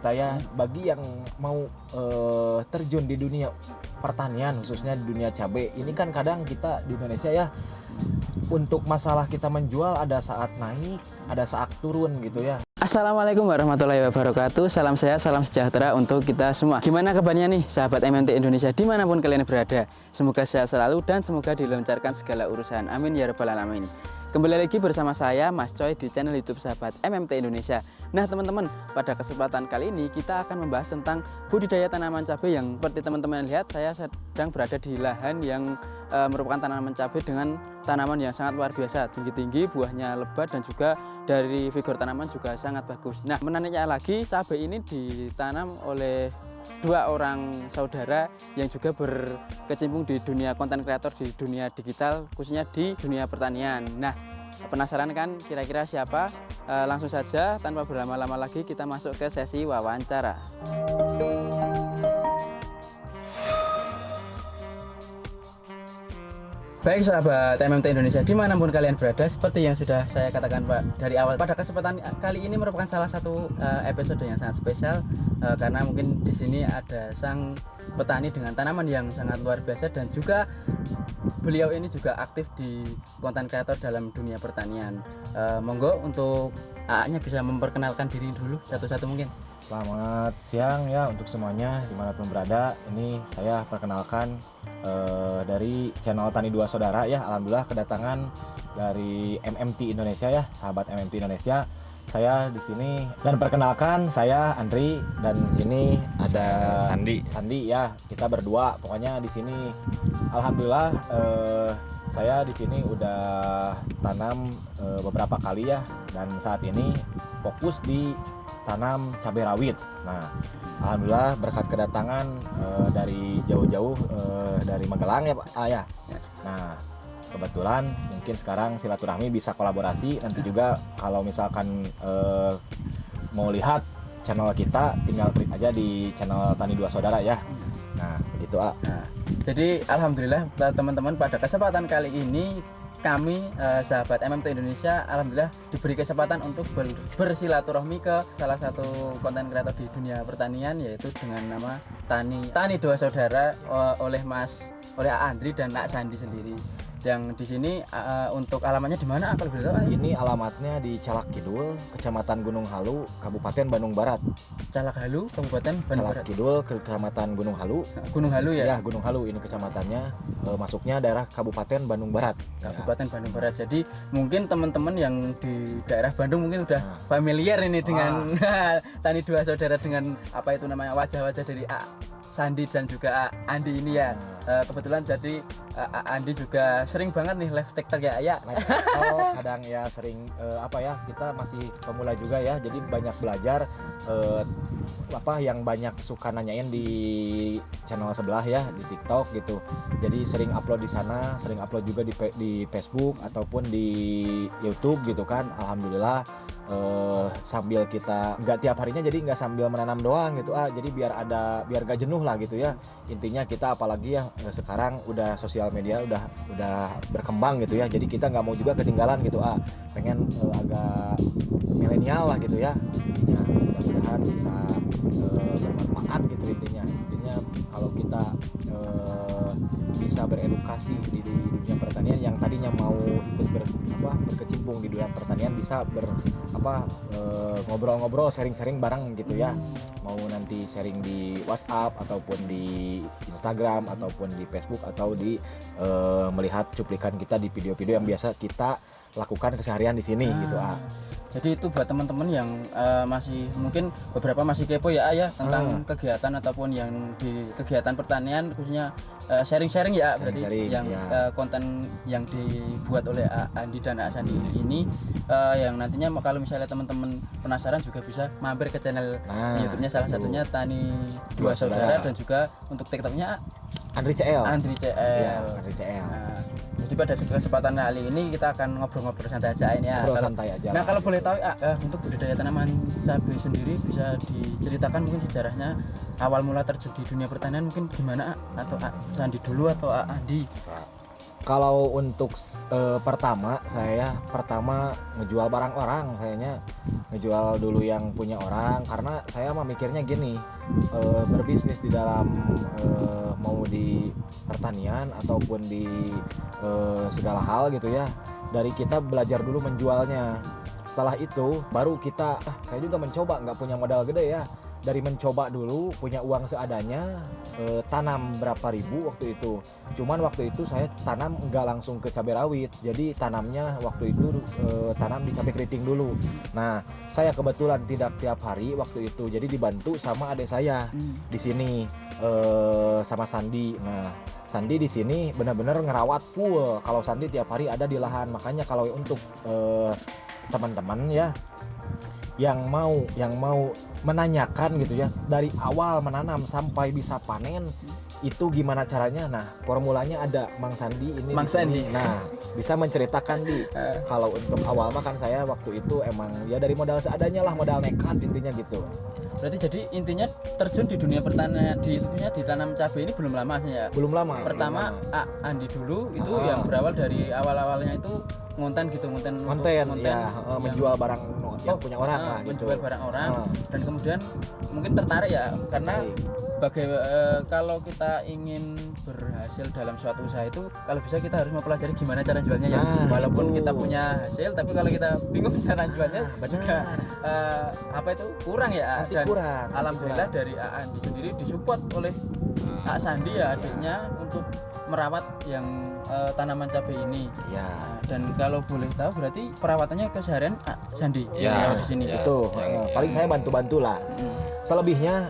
Saya bagi yang mau terjun di dunia pertanian, khususnya di dunia cabai, ini kan kadang kita di Indonesia ya, untuk masalah kita menjual ada saat naik, ada saat turun gitu ya. Assalamualaikum warahmatullahi wabarakatuh. Salam sehat, salam sejahtera untuk kita semua. Gimana kabarnya nih sahabat MMT Indonesia dimanapun kalian berada? Semoga sehat selalu dan semoga dilancarkan segala urusan. Amin ya rabbal alamin. Kembali lagi bersama saya Mas Coy di channel YouTube sahabat MMT Indonesia. Nah teman-teman, pada kesempatan kali ini kita akan membahas tentang budidaya tanaman cabai yang seperti teman-teman lihat, saya sedang berada di lahan yang merupakan tanaman cabai dengan tanaman yang sangat luar biasa, tinggi-tinggi, buahnya lebat dan juga dari figur tanaman juga sangat bagus. Nah menariknya lagi, cabai ini ditanam oleh dua orang saudara yang juga berkecimpung di dunia konten kreator, di dunia digital, khususnya di dunia pertanian. Nah, penasaran kan kira-kira siapa? Langsung saja tanpa berlama-lama lagi kita masuk ke sesi wawancara. Baik sahabat MMT Indonesia dimanapun kalian berada, seperti yang sudah saya katakan Pak dari awal, pada kesempatan kali ini merupakan salah satu episode yang sangat spesial karena mungkin di sini ada sang petani dengan tanaman yang sangat luar biasa dan juga beliau ini juga aktif di konten kreator dalam dunia pertanian. Monggo untuk AA-nya bisa memperkenalkan diri dulu satu-satu mungkin. Selamat siang ya untuk semuanya dimanapun berada. Ini saya perkenalkan dari channel Tani Dua Saudara ya. Alhamdulillah kedatangan dari MMT Indonesia ya, sahabat MMT Indonesia. Saya di sini dan perkenalkan saya Andri dan ini ada Sandi ya. Kita berdua pokoknya di sini. Alhamdulillah saya di sini udah tanam beberapa kali ya dan saat ini fokus di tanam cabai rawit. Nah, alhamdulillah berkat kedatangan dari jauh-jauh dari Magelang ya Pak ya. Nah, kebetulan mungkin sekarang silaturahmi bisa kolaborasi. Nanti juga kalau misalkan mau lihat channel kita, tinggal klik aja di channel Tani Dua Saudara ya. Nah, begitu A. Nah, jadi alhamdulillah teman-teman pada kesempatan kali ini kami sahabat MMT Indonesia alhamdulillah diberi kesempatan untuk bersilaturahmi ke salah satu konten kreator di dunia pertanian, yaitu dengan nama Tani Dua Saudara oleh Andri dan Nak Sandi sendiri. Yang di sini untuk alamatnya di mana kalau boleh tahu? Ini alamatnya di Calak Kidul, Kecamatan Gunung Halu, Kabupaten Bandung Barat. Calak Halu, Kabupaten Bandung Barat. Calak Kidul, Kecamatan Gunung Halu. Gunung Halu ya? Ya, Gunung Halu ini kecamatannya, masuknya daerah Kabupaten Bandung Barat. Kabupaten Bandung Barat. Jadi mungkin teman-teman yang di daerah Bandung mungkin udah familiar ini dengan Tani Dua Saudara, dengan apa itu namanya, wajah-wajah dari Sandi dan juga Andi ini ya. Kebetulan jadi Andi juga sering banget nih live TikTok ya. Oh, kadang ya sering kita masih pemula juga ya. Jadi banyak belajar yang banyak suka nanyain di channel sebelah ya, di TikTok gitu. Jadi sering upload di sana, sering upload juga di Facebook ataupun di YouTube gitu kan. Alhamdulillah sambil kita nggak tiap harinya, jadi nggak sambil menanam doang gitu jadi biar gak jenuh lah gitu ya. Intinya kita apalagi ya sekarang udah sosial media udah berkembang gitu ya, jadi kita nggak mau juga ketinggalan gitu pengen agak milenial lah gitu ya. Mudah-mudahan bisa bermanfaat gitu intinya kalau kita bisa beredukasi di dunia pertanian, yang tadinya mau ikut berkecimpung di dunia pertanian bisa ngobrol-ngobrol, sharing-sharing bareng gitu ya. Mau nanti sharing di WhatsApp ataupun di Instagram ataupun di Facebook atau di melihat cuplikan kita di video-video yang biasa kita lakukan keseharian di sini gitu. Jadi itu buat teman-teman yang masih mungkin beberapa masih kepo ya tentang kegiatan ataupun yang di kegiatan pertanian, khususnya sharing-sharing ya, berarti yang konten yang dibuat oleh Andi dan Sandi ini yang nantinya kalau misalnya teman-teman penasaran juga bisa mampir ke channel YouTube-nya, salah satunya Tani Dua Saudara, dan juga untuk TikTok-nya Andri CL. Andri CL. Iya, Andri CL. Nah, jadi pada kesempatan kali ini kita akan ngobrol-ngobrol santai aja ini ya. Ngobrol santai aja. Nah, kalau boleh tahu untuk budidaya tanaman cabai sendiri bisa diceritakan mungkin sejarahnya awal mula terjun di dunia pertanian mungkin gimana atau Sandi dulu atau Andi? Kalau untuk saya pertama ngejual barang orang, sayanya ngejual dulu yang punya orang, karena saya memikirnya gini, berbisnis di dalam mau di pertanian ataupun di segala hal gitu ya, dari kita belajar dulu menjualnya. Setelah itu baru kita, saya juga mencoba, nggak punya modal gede ya, dari mencoba dulu punya uang seadanya, tanam berapa ribu waktu itu. Cuman waktu itu saya tanam nggak langsung ke cabai rawit, jadi tanamnya waktu itu tanam di cabai keriting dulu. Nah, saya kebetulan tidak tiap hari waktu itu, jadi dibantu sama adik saya di sini, sama Sandi. Nah, Sandi di sini benar-benar ngerawat full. Kalau Sandi tiap hari ada di lahan, makanya kalau untuk teman-teman ya yang mau menanyakan gitu ya, dari awal menanam sampai bisa panen itu gimana caranya. Nah, formulanya ada Mang Sandi ini. Mang Sandi. Nah, bisa menceritakan kalau untuk awal makan saya waktu itu emang ya dari modal seadanya lah, modal nekat intinya gitu. Berarti jadi intinya terjun di dunia pertanian ditanam cabai ini belum lama sih ya? Belum lama. Pertama Andi dulu itu yang berawal dari awal-awalnya itu ngonten ya, menjual barang yang punya orang lah gitu. Menjual barang orang dan kemudian mungkin tertarik ya karena kalau kita ingin berhasil dalam suatu usaha itu kalau bisa kita harus mempelajari gimana cara jualnya ya. Walaupun kita punya hasil tapi kalau kita bingung cara jualnya juga kurang ya. Nanti dan kurang, alhamdulillah dari Andi sendiri disupport oleh Sandi ya adiknya untuk merawat yang tanaman cabai ini. Ya. Dan kalau boleh tahu berarti perawatannya keseharian Sandi ya, di sini. Ya, itu paling saya bantu-bantu lah. Selebihnya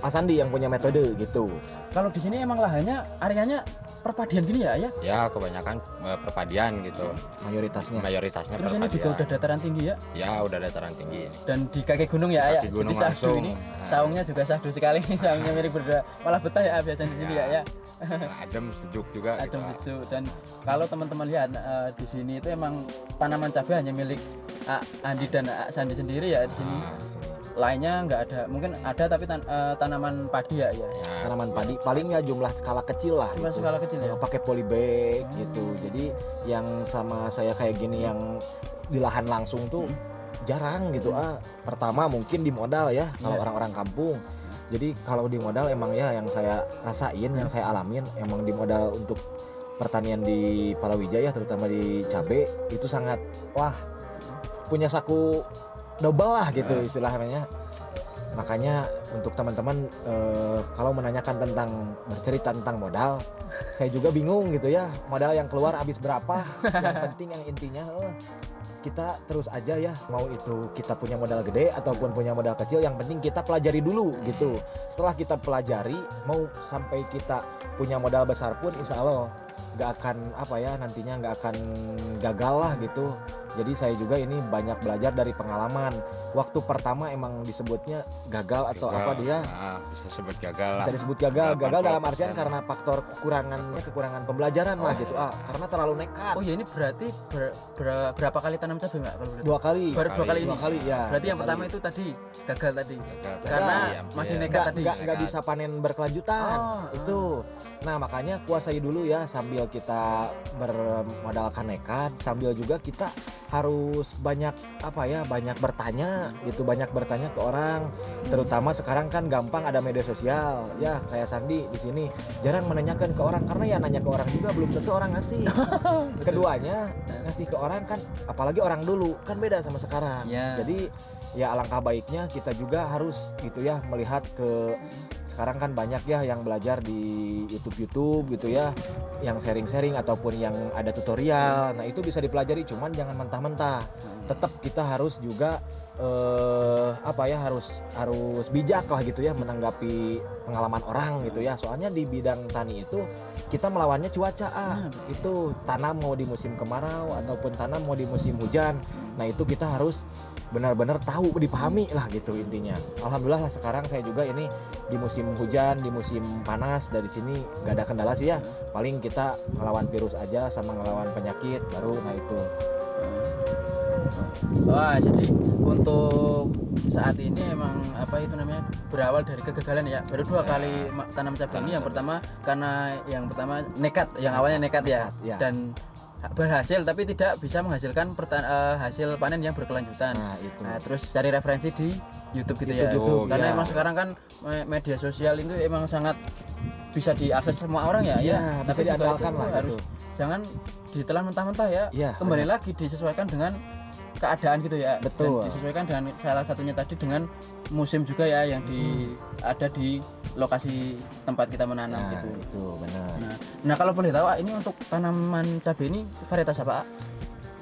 Pak Sandi yang punya metode gitu. Kalau di sini emang lahannya areanya perpadian gini ya? Ya, kebanyakan perpadian gitu. Mayoritasnya Terus perpadian. ini juga udah dataran tinggi ya? Ya, udah dataran tinggi. Dan di kaki gunung ya? Kaki gunung Jadi sahdu langsung. ini saungnya juga sahdu sekali nih, saungnya mirip berdua. Malah betah ya biasanya di sini ya. Adem, sejuk juga. Adem gitu. sejuk. Dan kalau teman-teman lihat di sini itu emang tanaman cabai hanya milik Andi dan Sandi sendiri ya di sini. Lainnya nggak ada, mungkin ada tapi tanaman padi ya. tanaman padi palingnya jumlah skala kecil lah. Cuma gitu. skala kecil ya. Pakai polybag gitu. Jadi yang sama saya kayak gini yang di lahan langsung tuh jarang gitu. Pertama mungkin di modal ya kalau orang-orang kampung. Jadi kalau di modal emang ya yang saya rasain, yang saya alamin emang di modal untuk pertanian di Palawija ya, terutama di cabai itu sangat punya saku double lah gitu istilahnya. Makanya untuk teman-teman kalau menanyakan tentang bercerita tentang modal, saya juga bingung gitu ya, modal yang keluar habis berapa. Yang penting yang intinya kita terus aja ya, mau itu kita punya modal gede ataupun punya modal kecil, yang penting kita pelajari dulu gitu. Setelah kita pelajari, mau sampai kita punya modal besar pun insya Allah nggak akan nantinya nggak akan gagal lah gitu. Jadi saya juga ini banyak belajar dari pengalaman. Waktu pertama emang disebutnya gagal atau apa dia? Bisa disebut gagal. Bisa disebut gagal. Gagal dalam artian karena faktor kekurangan pembelajaran lah gitu. Karena terlalu nekat. Oh ya, ini berarti berapa kali tanam cabai Mbak kalau boleh tahu? Dua kali. Baru dua kali ini. Dua kali ya. Berarti yang dua pertama kali. itu tadi gagal tadi. Gagal. Karena Iya, masih iya. nekat tadi. Nggak bisa panen berkelanjutan. Itu. Nah makanya kuasai dulu ya, sambil kita bermodalkan nekat, sambil juga kita harus banyak bertanya gitu, banyak bertanya ke orang. Terutama sekarang kan gampang ada media sosial ya, kayak Sandi di sini jarang menanyakan ke orang karena ya nanya ke orang juga belum tentu orang ngasih. Keduanya ngasih ke orang kan, apalagi orang dulu kan beda sama sekarang. Ya. Jadi ya alangkah baiknya kita juga harus gitu ya, melihat ke sekarang kan banyak ya yang belajar di YouTube gitu ya, yang sharing-sharing ataupun yang ada tutorial. Nah itu bisa dipelajari, cuman jangan mentah mentah-mentah. Tetap kita harus juga harus bijak lah gitu ya menanggapi pengalaman orang gitu ya. Soalnya di bidang tani itu kita melawannya cuaca itu tanam mau di musim kemarau ataupun tanam mau di musim hujan. Nah itu kita harus benar-benar tahu, dipahami lah gitu intinya. Alhamdulillah lah sekarang saya juga ini di musim hujan, di musim panas, dari sini gak ada kendala sih ya. Paling kita ngelawan virus aja sama ngelawan penyakit baru, nah itu. Wah, jadi untuk saat ini emang apa itu namanya berawal dari kegagalan ya. Baru 2 kali tanam cabai ini. Yang pertama nekat, yang awalnya nekat ya. Dan berhasil tapi tidak bisa menghasilkan hasil panen yang berkelanjutan. Nah, itu. Nah, terus cari referensi di YouTube gitu ya. YouTube, Karena ya. emang sekarang kan media sosial itu emang sangat bisa diakses semua orang ya. Iya, bisa Tapi juga diandalkan itu lah harus gitu. jangan ditelan mentah-mentah ya. Iya, Kembali lagi disesuaikan dengan keadaan gitu ya. Betul. Dan disesuaikan dengan salah satunya tadi dengan musim juga ya yang ada di lokasi tempat kita menanam Nah, gitu. itu benar. Nah, kalau boleh tahu ini untuk tanaman cabai ini varietas apa?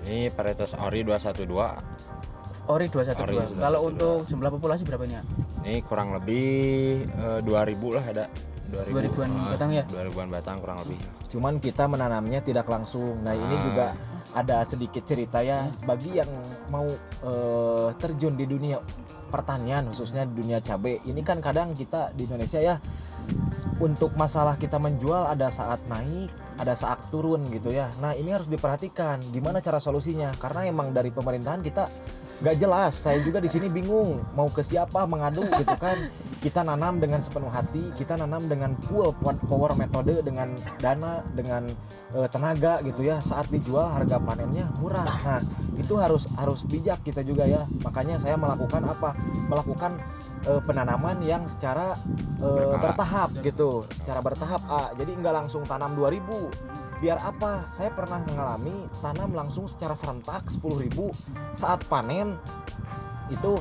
Ini varietas Ori 212. Ori 212. Ori 212. Kalau untuk jumlah populasi berapa ini ya? Ini kurang lebih 2000 lah ada. 2000-an batang ya? 2000-an batang kurang lebih. Cuman kita menanamnya tidak langsung. Nah ini juga ada sedikit cerita ya bagi yang mau terjun di dunia pertanian, khususnya di dunia cabai. Ini kan kadang kita di Indonesia ya, untuk masalah kita menjual ada saat naik, ada saat turun gitu ya. Nah ini harus diperhatikan gimana cara solusinya, karena emang dari pemerintahan kita nggak jelas. Saya juga di sini bingung mau ke siapa mengadu gitu kan. Kita nanam dengan sepenuh hati, kita nanam dengan full power metode, dengan dana, dengan tenaga gitu ya. Saat dijual harga panennya murah. Nah itu harus bijak kita juga ya. Makanya saya melakukan penanaman yang secara bertahap gitu, secara bertahap. Jadi nggak langsung tanam 2000. Biar apa? Saya pernah mengalami tanam langsung secara serentak 10.000, saat panen itu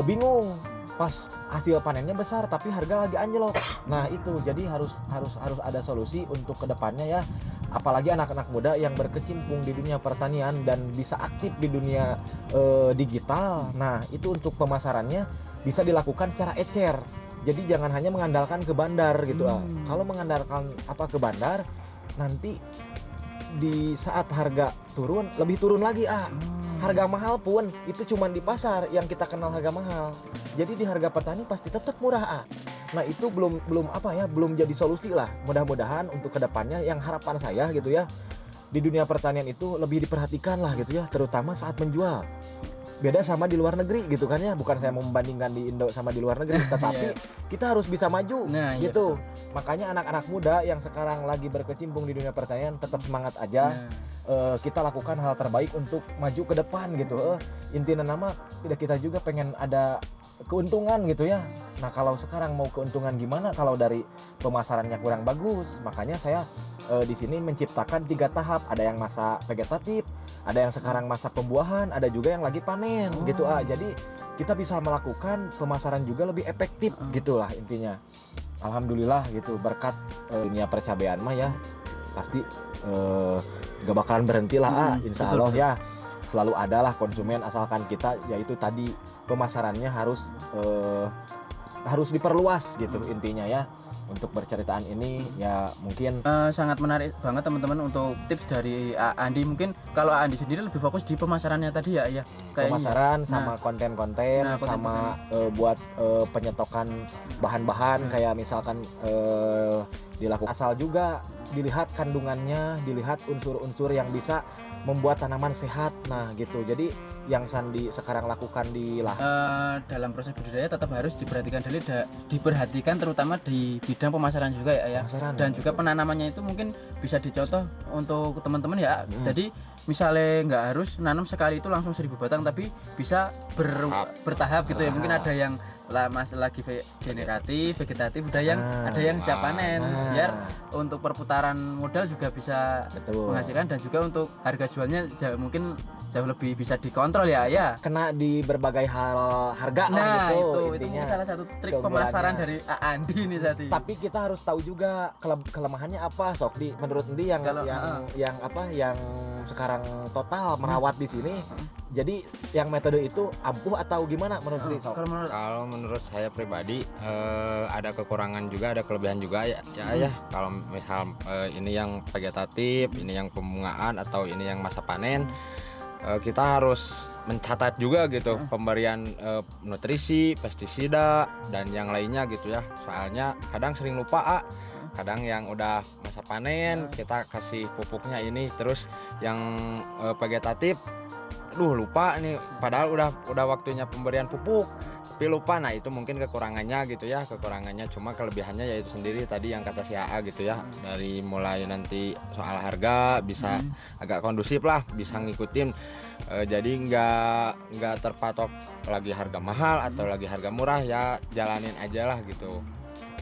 bingung. Pas hasil panennya besar tapi harga lagi anjlok. Nah itu jadi harus ada solusi untuk kedepannya ya. Apalagi anak-anak muda yang berkecimpung di dunia pertanian dan bisa aktif di dunia digital. Nah itu untuk pemasarannya bisa dilakukan secara ecer. Jadi jangan hanya mengandalkan ke bandar gitu. Kalau mengandalkan ke bandar, nanti di saat harga turun lebih turun lagi. Harga mahal pun itu cuma di pasar yang kita kenal harga mahal. Jadi di harga petani pasti tetap murah. Nah itu belum jadi solusi lah. Mudah-mudahan untuk kedepannya yang harapan saya gitu ya, di dunia pertanian itu lebih diperhatikan lah gitu ya, terutama saat menjual. Beda sama di luar negeri gitu kan ya. Bukan saya mau membandingkan di Indo sama di luar negeri, tetapi kita harus bisa maju gitu. Makanya anak-anak muda yang sekarang lagi berkecimpung di dunia pertanian tetap semangat aja. Kita lakukan hal terbaik untuk maju ke depan gitu. Intinya nama kita juga pengen ada keuntungan gitu ya. Nah kalau sekarang mau keuntungan gimana kalau dari pemasarannya kurang bagus? Makanya saya di sini menciptakan 3 tahap. Ada yang masa vegetatif, ada yang sekarang masa pembuahan, ada juga yang lagi panen gitu. Jadi kita bisa melakukan pemasaran juga lebih efektif gitulah intinya. Alhamdulillah gitu, berkat dunia percabaian mah ya pasti gak bakalan berhenti lah. Insya Allah ya selalu ada lah konsumen, asalkan kita yaitu tadi pemasarannya harus diperluas gitu intinya ya. Untuk berceritaan ini ya mungkin sangat menarik banget teman-teman untuk tips dari Andi. Mungkin kalau Andi sendiri lebih fokus di pemasarannya tadi ya kayaknya. Pemasaran sama konten-konten sama buat penyetokan bahan-bahan kayak misalkan dilakukan asal juga dilihat kandungannya, dilihat unsur-unsur yang bisa membuat tanaman sehat. Nah gitu. Jadi yang Sandi sekarang lakukan di dalam proses budidaya tetap harus diperhatikan terutama di bidang pemasaran juga ya. Dan juga penanamannya itu mungkin bisa dicontoh untuk teman-teman ya. Jadi misalnya nggak harus nanam sekali itu langsung 1000 batang, tapi bisa bertahap gitu ya. Mungkin ada yang lagi generatif, vegetatif, ada yang siap panen, biar untuk perputaran modal juga bisa menghasilkan, dan juga untuk harga jualnya mungkin jauh lebih bisa dikontrol ya. Kena di berbagai hal harga lah Nah, gitu itu intinya. salah satu trik keunggulannya. pemasaran dari Andi ini tadi. Tapi kita harus tahu juga kelemahannya apa, Sok. Menurut Endi yang Kalau, yang sekarang total merawat di sini. Jadi yang metode itu ampuh atau gimana menurut Endi, Sok? Kalau menurut saya pribadi ada kekurangan juga, ada kelebihan juga ya. Kalau misal ini yang vegetatif, ini yang pembungaan atau ini yang masa panen, kita harus mencatat juga gitu pemberian nutrisi, pestisida dan yang lainnya gitu ya. Soalnya kadang sering lupa kadang yang udah masa panen kita kasih pupuknya ini, terus yang vegetatif lupa nih, padahal udah waktunya pemberian pupuk tapi lupa. Nah itu mungkin kekurangannya gitu ya, cuma kelebihannya yaitu sendiri tadi yang kata si AA gitu ya, dari mulai nanti soal harga bisa agak kondusif lah, bisa ngikutin, jadi nggak terpatok lagi harga mahal atau lagi harga murah, ya jalanin aja lah gitu.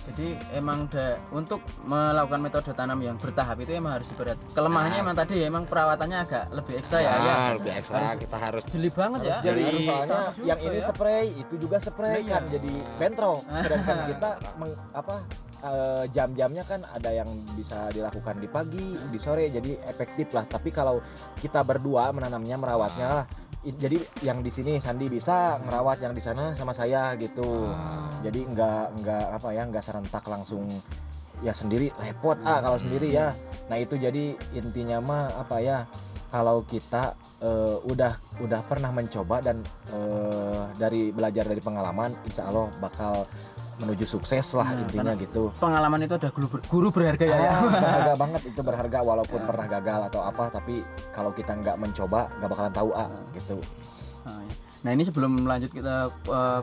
Jadi emang untuk melakukan metode tanam yang bertahap itu emang harus berat. Kelemahannya emang tadi emang perawatannya agak lebih ekstra ya. Lebih ekstra, kita harus jeli banget ya. Jadi Harus soalnya tahu juga yang ini ya. spray, itu juga spray Iya. kan jadi bentrok. Sedangkan kita jam-jamnya kan ada yang bisa dilakukan di pagi, di sore, jadi efektif lah. Tapi kalau kita berdua menanamnya, merawatnya lah, jadi yang di sini Sandi bisa merawat, yang di sana sama saya gitu. Jadi nggak serentak langsung ya, sendiri repot kalau sendiri ya. Nah itu jadi intinya mah kalau kita udah pernah mencoba dan dari belajar dari pengalaman, insya Allah bakal menuju sukses lah intinya gitu. Pengalaman itu ada guru berharga ya. Berharga banget, itu berharga walaupun pernah gagal atau apa, tapi kalau kita nggak mencoba nggak bakalan tahu gitu. Nah ini sebelum lanjut kita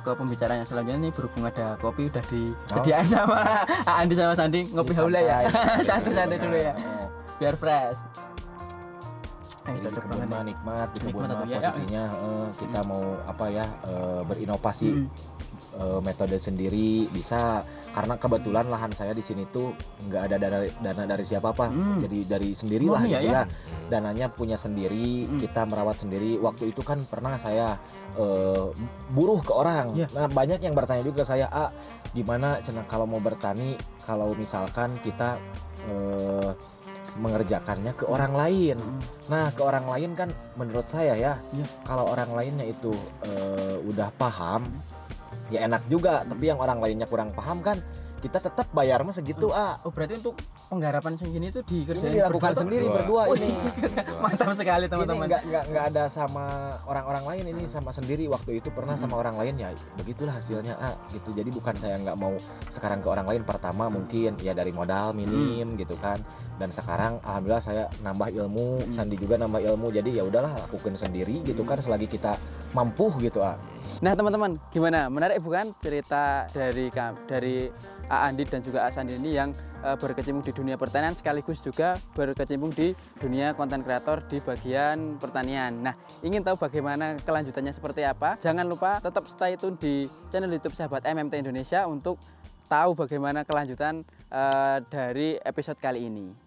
ke pembicaraan yang selanjutnya nih, berhubung ada kopi udah disediain sama Andi sama Sandi, ngopi haula ya. Santai-santai dulu ya. Biar fresh. Di Cocok kebun banget. mah nikmat, di kebun Nikmat mah atau ya, posisinya kita mau berinovasi metode sendiri bisa, karena kebetulan lahan saya di sini tuh nggak ada dana dari siapa-apa, jadi dari sendirilah Semuanya gitu ya? ya. Dananya punya sendiri, kita merawat sendiri. Waktu itu kan pernah saya buruh ke orang. Nah banyak yang bertanya juga ke saya, gimana kalau mau bertani, kalau misalkan kita mengerjakannya ke orang lain. Nah ke orang lain kan menurut saya ya, kalau orang lainnya itu udah paham ya enak juga, tapi yang orang lainnya kurang paham kan kita tetap bayar mah segitu. Oh berarti untuk penggarapan segini itu dikerjain Ini dilakukan sendiri berdua ini. Mantap sekali teman-teman. Ini nggak ada sama orang-orang lain, ini sama sendiri. Waktu itu pernah sama orang lain, ya begitulah hasilnya gitu. Jadi bukan saya nggak mau sekarang ke orang lain, pertama mungkin ya dari modal minim gitu kan, dan sekarang alhamdulillah saya nambah ilmu, Sandi juga nambah ilmu, jadi ya udahlah lakukan sendiri gitu kan selagi kita mampu gitu. Nah teman-teman, gimana? Menarik bukan cerita dari Andi dan juga Sandi ini yang berkecimpung di dunia pertanian sekaligus juga berkecimpung di dunia konten kreator di bagian pertanian. Nah, ingin tahu bagaimana kelanjutannya seperti apa? Jangan lupa tetap stay tune di channel YouTube Sahabat MMT Indonesia untuk tahu bagaimana kelanjutan dari episode kali ini.